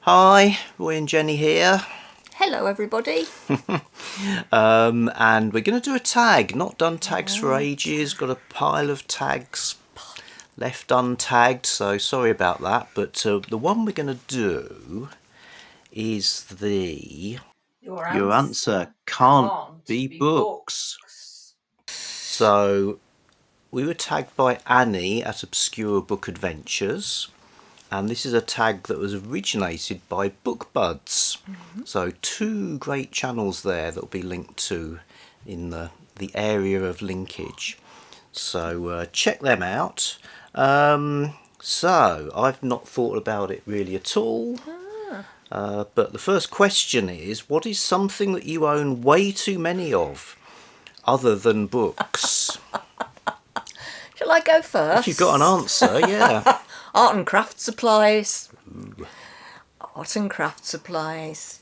Hi, Roy and Jenny here. Hello everybody. And we're going to do a tag. Not done tags for ages. Got a pile of tags left untagged, so sorry about that. But the one we're going to do is the Your answer can't be books. So we were tagged by Annie at Obscure Book Adventures. And this is a tag that was originated by BookBuds. So 2 great channels there that will be linked to in the area of linkage. So check them out. So I've not thought about it really at all. But the first question is, what is something that you own way too many of, other than books? Shall I go first? If you've got an answer, yeah. Art and craft supplies. Art and craft supplies.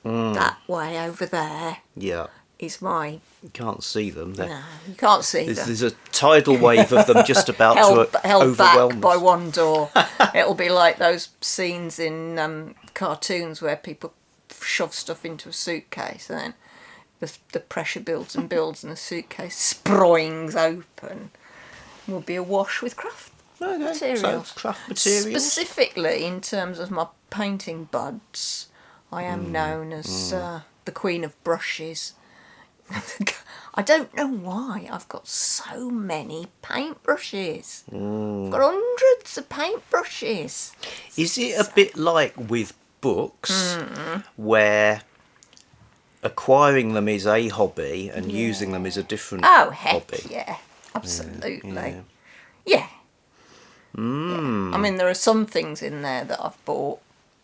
That way over there. Yeah. Is my... You can't see them. No, you can't see them. There's a tidal wave of them just about held to overwhelm back us. by one door. It'll be like those scenes in cartoons where people shove stuff into a suitcase and then the pressure builds and builds and the suitcase springs open. Will be awash with craft materials. So craft materials. Specifically in terms of my painting buds, I am known as the queen of brushes. I don't know why I've got so many paintbrushes. I've got hundreds of paintbrushes. Is it a bit like with books where acquiring them is a hobby and using them is a different hobby? Yeah, absolutely. Yeah. I mean, there are some things in there that I've bought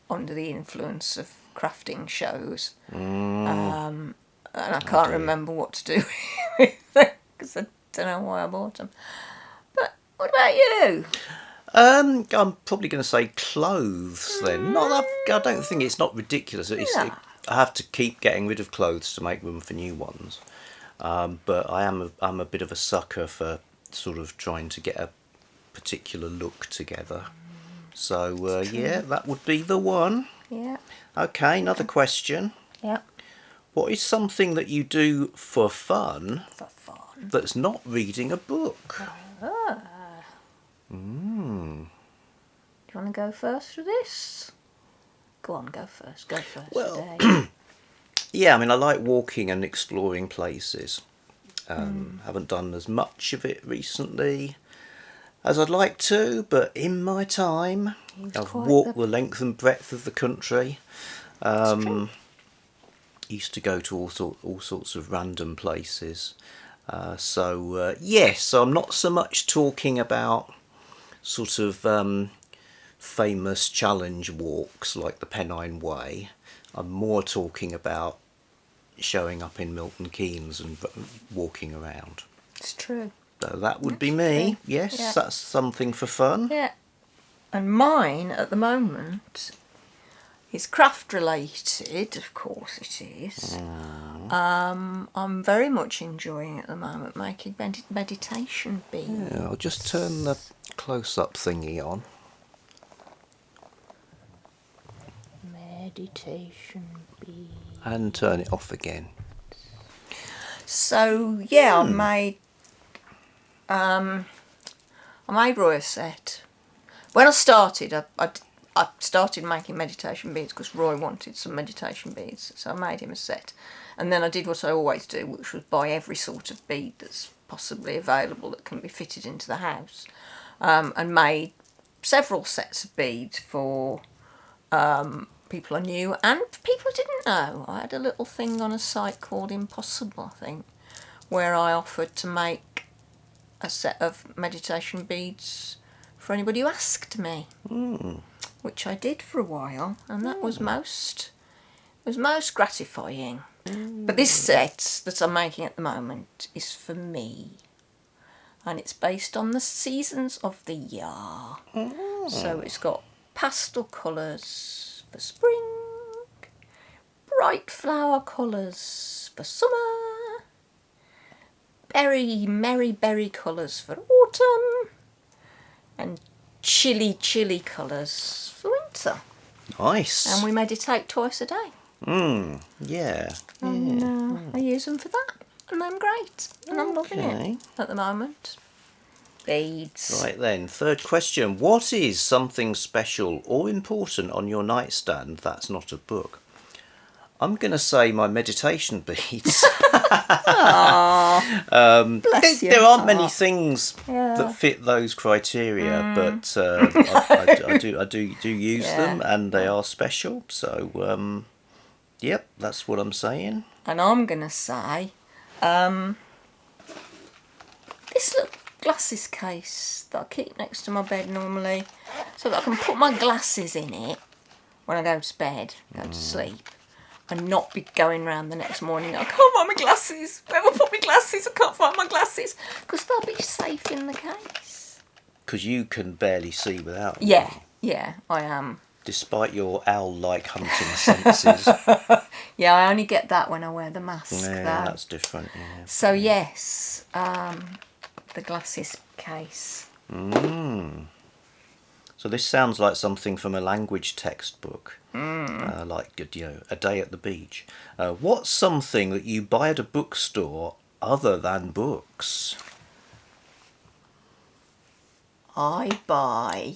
under the influence of crafting shows. And I can't remember what to do with them because I don't know why I bought them. But what about you? I'm probably going to say clothes then. I don't think it's not ridiculous. I have to keep getting rid of clothes to make room for new ones. But I'm a bit of a sucker for sort of trying to get a particular look together. So yeah, that would be the one. Yeah. Okay, another question. Yeah. What is something that you do for fun? That's not reading a book? Do you want to go first for this? Go on, go first. Go first today. Yeah, I mean, I like walking and exploring places. Haven't done as much of it recently as I'd like to, but in my time, I've walked the length and breadth of the country. Used to go to all sorts of random places. Yes, so I'm not so much talking about sort of famous challenge walks like the Pennine Way. I'm more talking about showing up in Milton Keynes and walking around. It's true. So that would be me. True. Yes, that's something for fun. Yeah. And mine at the moment is craft related, of course it is. I'm very much enjoying at the moment making meditation beads. Yeah, I'll just turn the close-up thingy on. Meditation beads. And turn it off again. So yeah, I made Roy a set. When I started, I started making meditation beads because Roy wanted some meditation beads, so I made him a set. And then I did what I always do, which was buy every sort of bead that's possibly available that can be fitted into the house, and made several sets of beads for people I knew and people I didn't know. I had a little thing on a site called Impossible, I think, where I offered to make a set of meditation beads for anybody who asked me. Which I did for a while, and that was most gratifying. But this set that I'm making at the moment is for me, and it's based on the seasons of the year. So it's got pastel colours for spring, bright flower colours for summer, merry berry colours for autumn, and chilly colours for winter. Nice. And we meditate twice a day. Yeah. And I use them for that. And I'm great. And I'm loving it at the moment. Beads. Right then, third question. What is something special or important on your nightstand that's not a book? I'm going to say my meditation beads. Bless your There aren't many heart. things Yeah. that fit those criteria, but I do use them, and they are special. So, yep, that's what I'm saying. And I'm going to say this little glasses case that I keep next to my bed normally, so that I can put my glasses in it when I go to bed, go to sleep, and not be going round the next morning, I can't find my glasses. Wherever I put my glasses, I can't find my glasses. Because they'll be safe in the case. Because you can barely see without them. Yeah, I am. Despite your owl-like hunting senses. Yeah, I only get that when I wear the mask, Yeah, though. that's different, yeah. So, yes, the glasses case. So this sounds like something from a language textbook, like A Day at the Beach. What's something that you buy at a bookstore other than books? I buy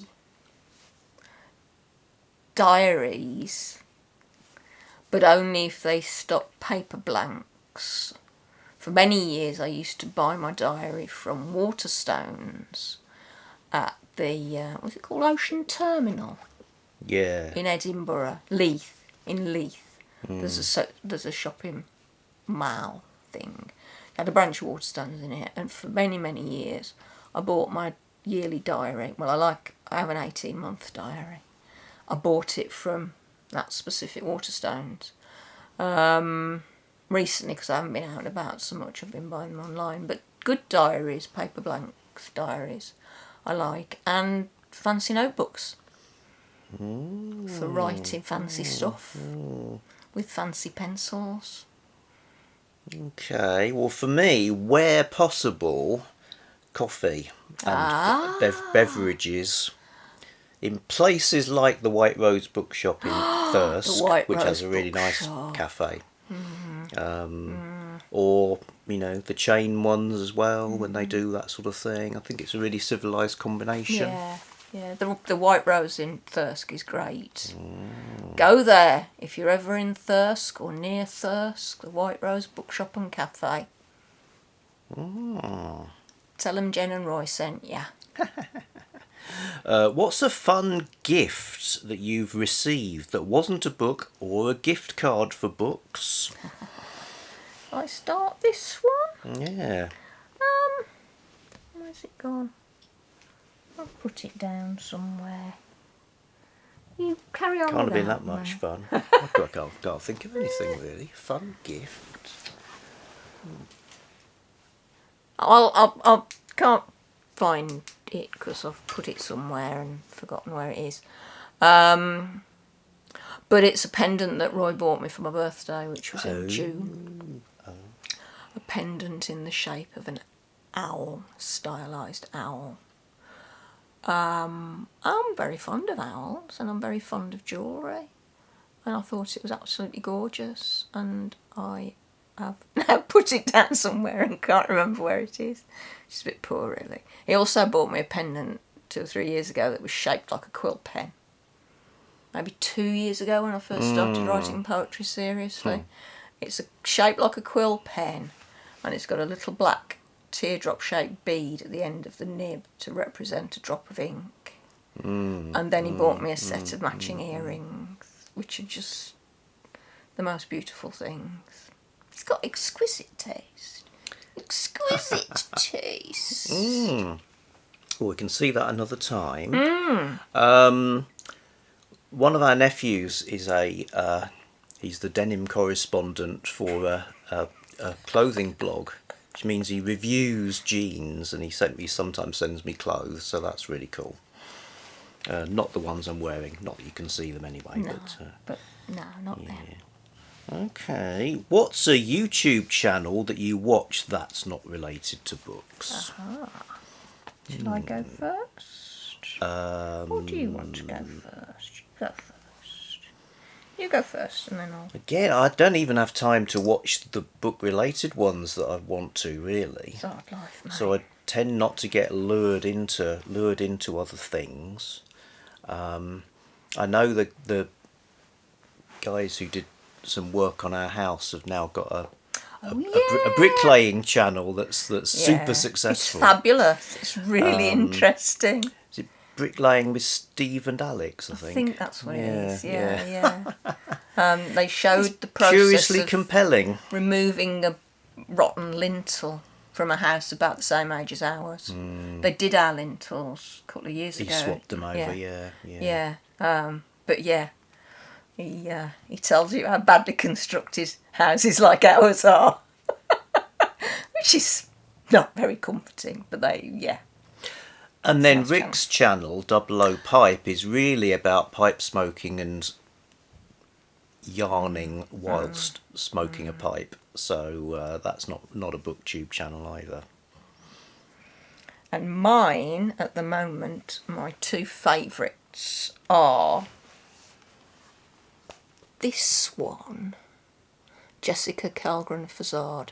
diaries, but only if they stop paper blanks. For many years I used to buy my diary from Waterstones at the, what's it called, Ocean Terminal Yeah. in Edinburgh, Leith, in Leith. There's a shopping mall thing. It had a branch of Waterstones in it, and for many, many years I bought my yearly diary. Well, I have an 18-month diary. I bought it from that specific Waterstones. Recently, because I haven't been out and about so much, I've been buying them online. But good diaries, paper blanks diaries, I like. And fancy notebooks for writing fancy stuff with fancy pencils. Okay, well for me, where possible, coffee and beverages in places like the White Rose Bookshop in Thirsk, White which Rose has a really nice Bookshop. cafe. Or, the chain ones as well, when they do that sort of thing. I think it's a really civilised combination. Yeah. The White Rose in Thirsk is great. Go there if you're ever in Thirsk or near Thirsk. The White Rose Bookshop and Cafe. Tell them Jen and Roy sent ya. What's a fun gift that you've received that wasn't a book or a gift card for books? I start this one. Yeah. Where's it gone? I'll put it down somewhere. You carry on. Can't have been without that much me. fun. I can't think of anything really. Fun gift. I can't find it because I've put it somewhere and forgotten where it is. But it's a pendant that Roy bought me for my birthday, which was in June. A pendant in the shape of an owl, stylised owl. I'm very fond of owls and I'm very fond of jewellery. And I thought it was absolutely gorgeous. And I have now put it down somewhere and can't remember where it is. It's a bit poor, really. He also bought me a pendant 2 or 3 years ago that was shaped like a quilt pen. Maybe 2 years ago when I first started writing poetry seriously. It's shaped like a quill pen, and it's got a little black teardrop-shaped bead at the end of the nib to represent a drop of ink. And then he bought me a set of matching earrings, which are just the most beautiful things. He's got exquisite taste. Exquisite taste. Well, we can see that another time. One of our nephews is he's the denim correspondent for a clothing blog, which means he reviews jeans, and he sometimes sends me clothes, so that's really cool. Not the ones I'm wearing, not that you can see them anyway. No, but no, not them. okay. What's a YouTube channel that you watch that's not related to books? Shall I go first? Or do you want to go first? You go first. You go first, and then I'll. Again, I don't even have time to watch the book-related ones that I want to, really. It's hard life, mate. So I tend not to get lured into other things. I know the guys who did some work on our house have now got a bricklaying channel that's super successful. It's fabulous. It's really interesting. Is it Bricklaying with Steve and Alex? I I think. think that's what it is. Yeah. Yeah. They showed the process Curiously of compelling. removing a rotten lintel from a house about the same age as ours. They did our lintels a couple of years ago. He swapped them over. Yeah. But yeah, he tells you how badly constructed houses like ours are, which is not very comforting. But And then Rick's channel, Double O Pipe, is really about pipe smoking and yarning whilst smoking a pipe. So that's not a BookTube channel either. And mine, at the moment, my two favourites are this one, Jessica Kellgren-Fazard,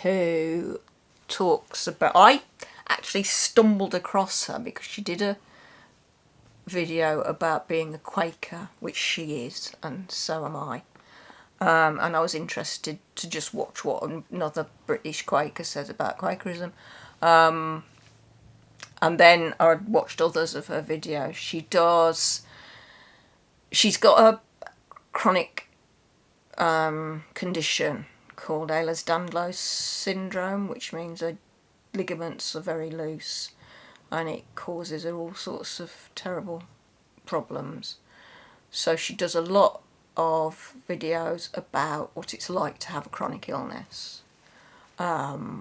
who talks about... I actually stumbled across her because she did a video about being a Quaker, which she is, and so am I. And I was interested to just watch what another British Quaker says about Quakerism. And then I watched others of her videos. She's got a chronic condition called Ehlers-Danlos syndrome, which means her ligaments are very loose, and it causes her all sorts of terrible problems. So she does a lot of videos about what it's like to have a chronic illness,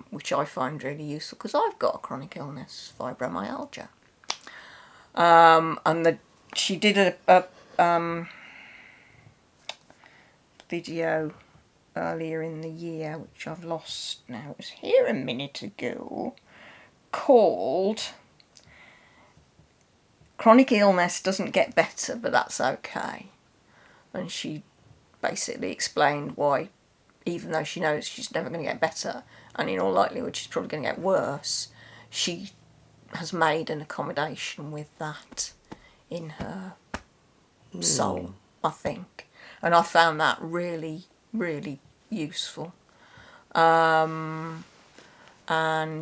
which I find really useful because I've got a chronic illness, fibromyalgia. She did a video earlier in the year, which I've lost now. It was here a minute ago, called Chronic Illness Doesn't Get Better, But That's Okay. And she basically explained why, even though she knows she's never going to get better, and in all likelihood she's probably going to get worse, she has made an accommodation with that in her soul, I think. And I found that really, really useful. And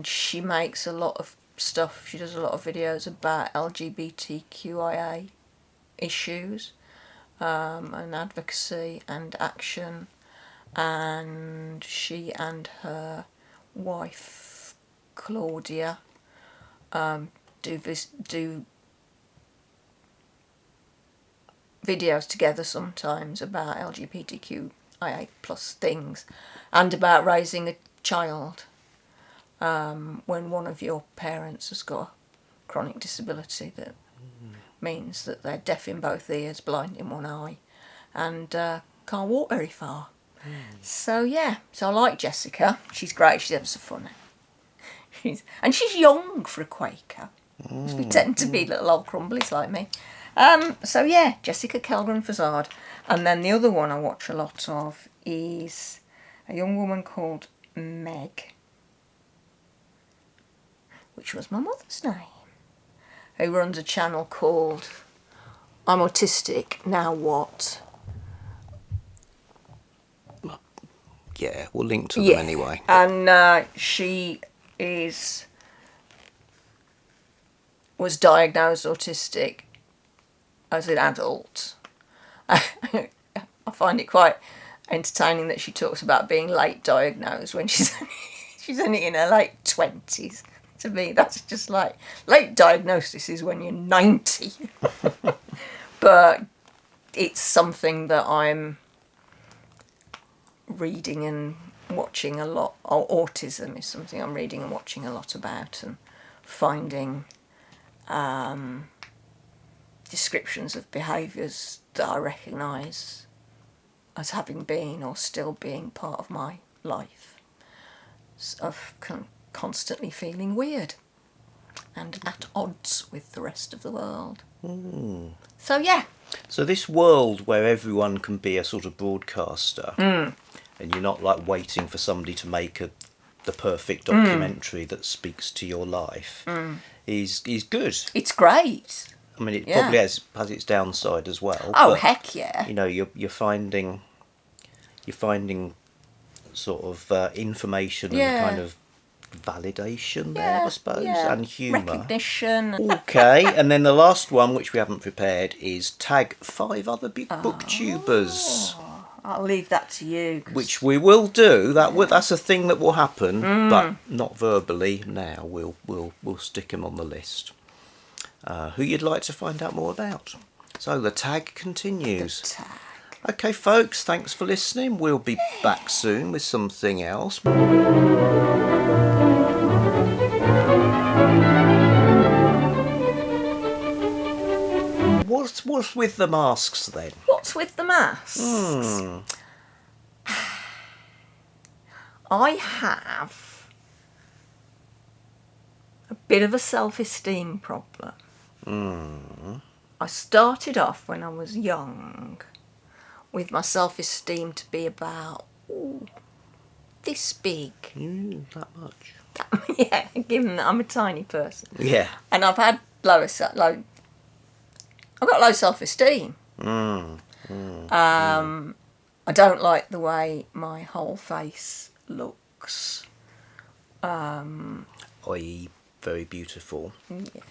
she makes a lot of stuff, she does a lot of videos about LGBTQIA issues, and advocacy and action, and she and her wife Claudia do videos together sometimes about LGBTQIA plus things, and about raising a child when one of your parents has got a chronic disability that means that they're deaf in both ears, blind in one eye, and can't walk very far. So I like Jessica. She's great. She's ever so funny. She's young for a Quaker. We tend to be little old crumblies like me. Jessica Kellgren-Fazard. And then the other one I watch a lot of is a young woman called Meg, which was my mother's name, who runs a channel called I'm Autistic, Now What? Yeah, we'll link to them anyway. And she was diagnosed autistic as an adult. I find it quite entertaining that she talks about being late diagnosed when she's only in her late 20s. To me, that's just like, late diagnosis is when you're 90. But it's something that I'm reading and watching a lot. Autism is something I'm reading and watching a lot about, and finding descriptions of behaviours that I recognise as having been or still being part of my life, of constantly feeling weird and at odds with the rest of the world. So So this world where everyone can be a sort of broadcaster, and you're not like waiting for somebody to make the perfect documentary that speaks to your life, is good. It's great. I mean, it probably has its downside as well. Oh, but, heck yeah. You know, you're finding sort of information and kind of validation there, I suppose, and humour. Recognition. Okay, and then the last one, which we haven't prepared, is tag 5 other booktubers. I'll leave that to you. Which we will do. That's a thing that will happen, but not verbally now. We'll stick them on the list. Who you'd like to find out more about. So the tag continues. The tag. Okay, folks, thanks for listening. We'll be back soon with something else. What's with the masks then? What's with the masks? I have a bit of a self-esteem problem. I started off when I was young with my self-esteem to be about this big. That much. Yeah, given that I'm a tiny person. Yeah. And I've had I've got low self-esteem. I don't like the way my whole face looks. I.e. very beautiful. Yeah,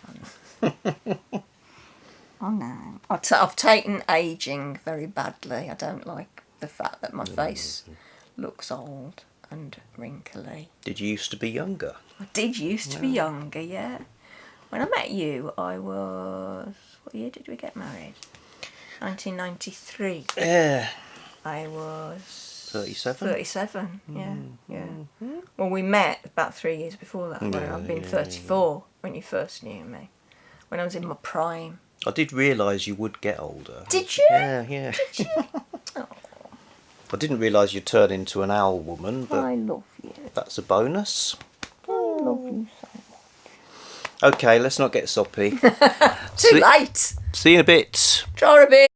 I know. I've taken ageing very badly. I don't like the fact that my face looks old and wrinkly. Did you used to be younger? I did used to be younger, yeah. When I met you, I was... What year did we get married? 1993. Yeah. I was... 37? 37, yeah. Well, we met about 3 years before that. I've been 34 when you first knew me. When I was in my prime. I did realise you would get older. Did you? Yeah. Did you? Oh. I didn't realise you'd turn into an owl woman, but I love you. that's a bonus. I love you so much. Okay, let's not get soppy. Too late. See you in a bit. Try a bit.